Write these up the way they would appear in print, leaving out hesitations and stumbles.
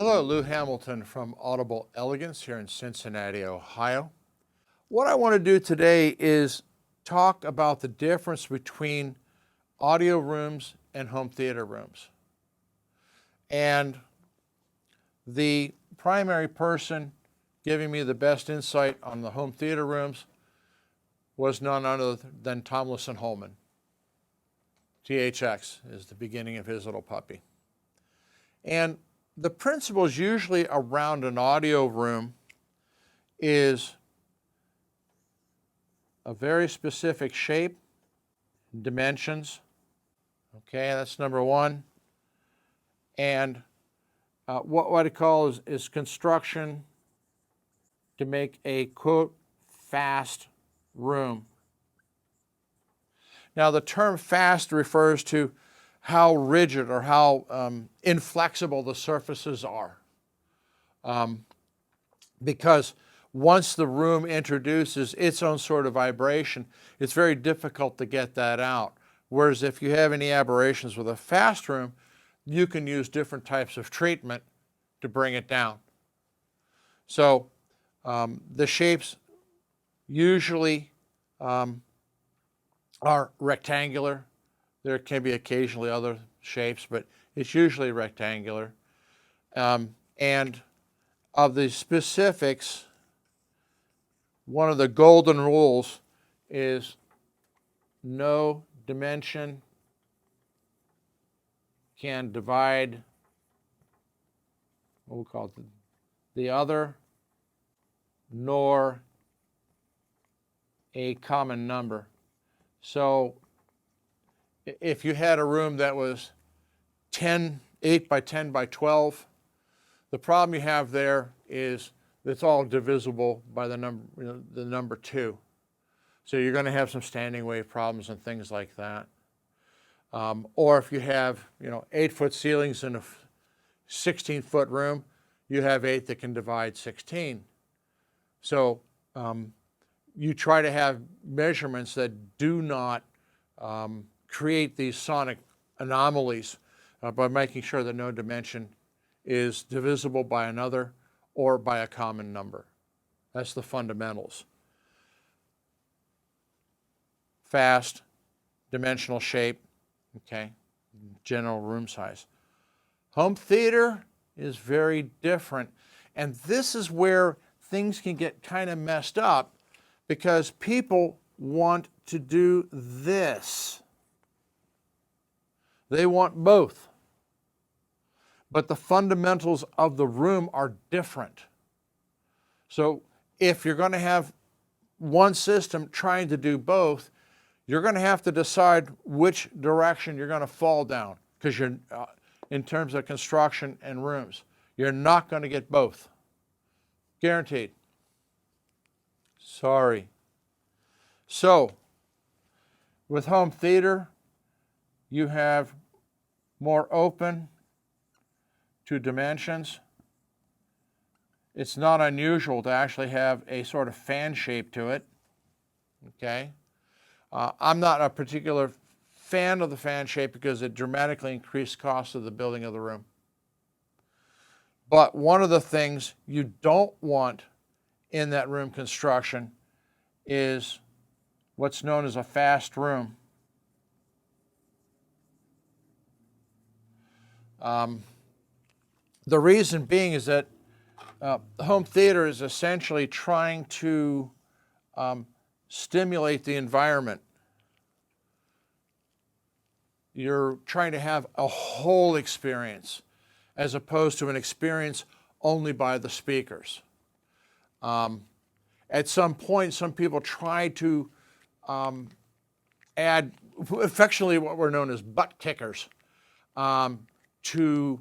Hello, Lou Hamilton from Audible Elegance here in Cincinnati, Ohio. What I want to do today is talk about the difference between audio rooms and home theater rooms. And the primary person giving me the best insight on the home theater rooms was none other than Tomlinson Holman. THX is the beginning of his little puppy. And the principles usually around an audio room is a very specific shape, dimensions. Okay, that's number one. And what I call is construction to make a, quote, fast room. Now, the term fast refers to how rigid or how inflexible the surfaces are. Because once the room introduces its own sort of vibration, it's very difficult to get that out. Whereas if you have any aberrations with a fast room, you can use different types of treatment to bring it down. So the shapes usually are rectangular. There can be occasionally other shapes, but it's usually rectangular. And of the specifics, one of the golden rules is no dimension can divide, what we call it, the other, nor a common number. So if you had a room that was 8 by 10 by 12, the problem you have there is it's all divisible by the number 2. So you're going to have some standing wave problems and things like that. Or if you have 8-foot ceilings in a 16-foot room, you have 8 that can divide 16. So you try to have measurements that do not create these sonic anomalies by making sure that no dimension is divisible by another or by a common number. That's the fundamentals. Fast, dimensional shape, okay, general room size. Home theater is very different, and this is where things can get kind of messed up because people want to do this. They want both. But the fundamentals of the room are different. So if you're going to have one system trying to do both, you're going to have to decide which direction you're going to fall down, because you're in terms of construction and rooms. You're not going to get both. Guaranteed. Sorry. So with home theater, you have more open to dimensions. It's not unusual to actually have a sort of fan shape to it. Okay. I'm not a particular fan of the fan shape because it dramatically increased cost of the building of the room. But one of the things you don't want in that room construction is what's known as a fast room. The reason being is that home theater is essentially trying to stimulate the environment. You're trying to have a whole experience as opposed to an experience only by the speakers. At some point, some people try to add affectionately what were known as butt kickers to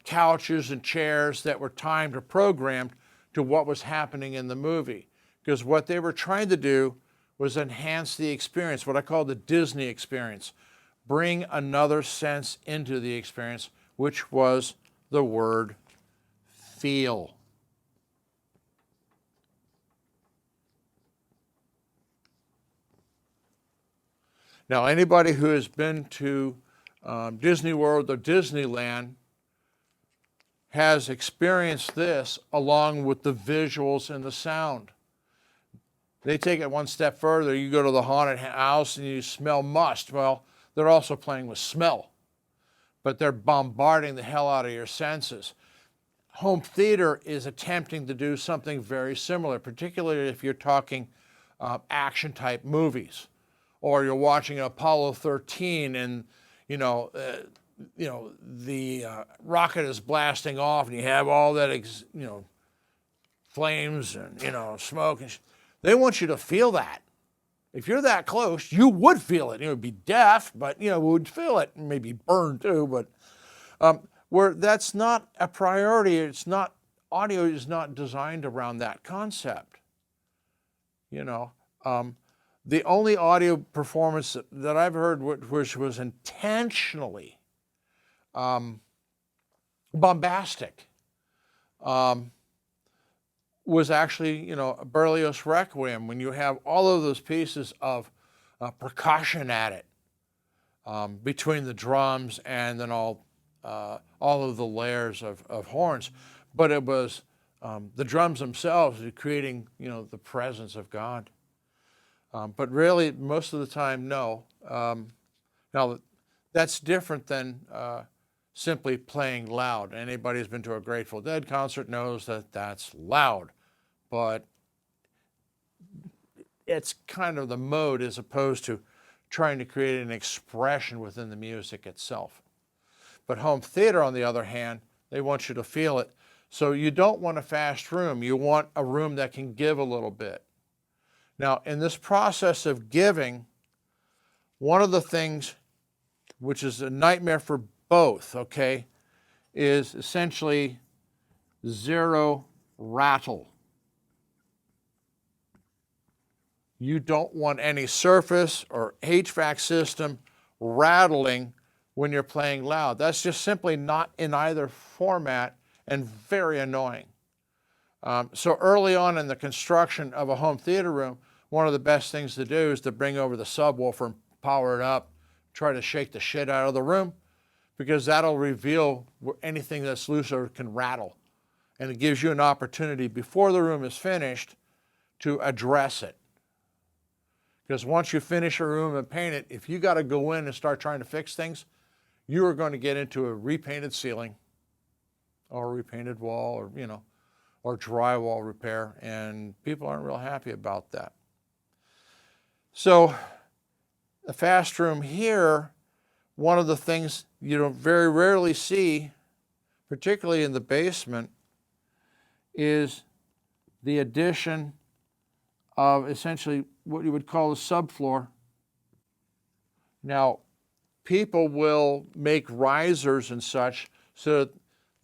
couches and chairs that were timed or programmed to what was happening in the movie. Because what they were trying to do was enhance the experience, what I call the Disney experience. Bring another sense into the experience, which was the word feel. Now, anybody who has been to Disney World or Disneyland has experienced this along with the visuals and the sound. They take it one step further. You go to the haunted house and you smell must. Well, they're also playing with smell, but they're bombarding the hell out of your senses. Home theater is attempting to do something very similar, particularly if you're talking action type movies, or you're watching Apollo 13 and the rocket is blasting off and you have all that flames and smoke and they want you to feel that. If you're that close, you would feel it. It would be deaf, but would feel it, and maybe burn too. But where that's not a priority, audio is not designed around that concept. The only audio performance that I've heard which was intentionally bombastic was actually, Berlioz Requiem, when you have all of those pieces of percussion at it between the drums and then all of the layers of horns. But it was the drums themselves creating, the presence of God. But really, most of the time, no. Now, that's different than simply playing loud. Anybody who's been to a Grateful Dead concert knows that that's loud. But it's kind of the mode as opposed to trying to create an expression within the music itself. But home theater, on the other hand, they want you to feel it. So you don't want a fast room. You want a room that can give a little bit. Now, in this process of giving, one of the things, which is a nightmare for both, okay, is essentially zero rattle. You don't want any surface or HVAC system rattling when you're playing loud. That's just simply not in either format and very annoying. So early on in the construction of a home theater room, one of the best things to do is to bring over the subwoofer and power it up, try to shake the shit out of the room, because that'll reveal anything that's loose or can rattle. And it gives you an opportunity before the room is finished to address it. Because once you finish a room and paint it, if you got to go in and start trying to fix things, you are going to get into a repainted ceiling or a repainted wall or drywall repair, and people aren't real happy about that. So the fast room here, one of the things you very rarely see, particularly in the basement, is the addition of essentially what you would call a subfloor. Now, people will make risers and such so that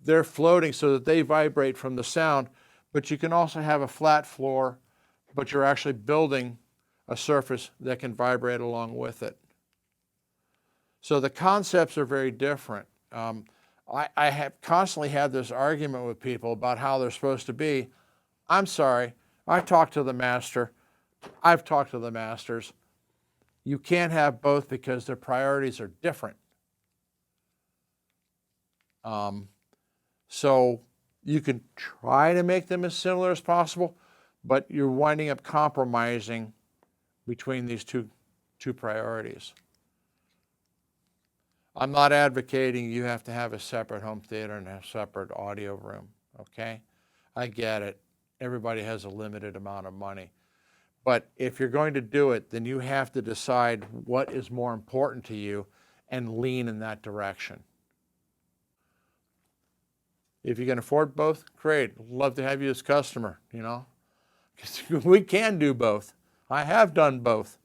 they're floating so that they vibrate from the sound, but you can also have a flat floor, but you're actually building a surface that can vibrate along with it. So the concepts are very different. I have constantly had this argument with people about how they're supposed to be. I'm sorry, I talked to the master. I've talked to the masters. You can't have both because their priorities are different. So you can try to make them as similar as possible, but you're winding up compromising between these two priorities. I'm not advocating you have to have a separate home theater and a separate audio room, okay? I get it. Everybody has a limited amount of money. But if you're going to do it, then you have to decide what is more important to you and lean in that direction. If you can afford both, great. Love to have you as a customer, because we can do both. I have done both.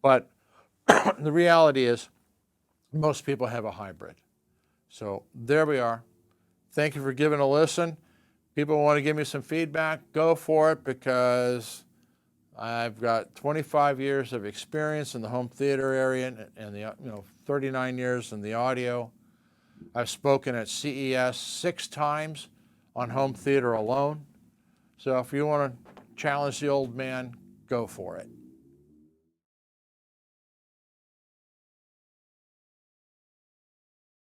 But the reality is most people have a hybrid. So there we are. Thank you for giving a listen. People want to give me some feedback, go for it, because I've got 25 years of experience in the home theater area and the 39 years in the audio. I've spoken at CES 6 times on home theater alone. So if you want to challenge the old man, go for it.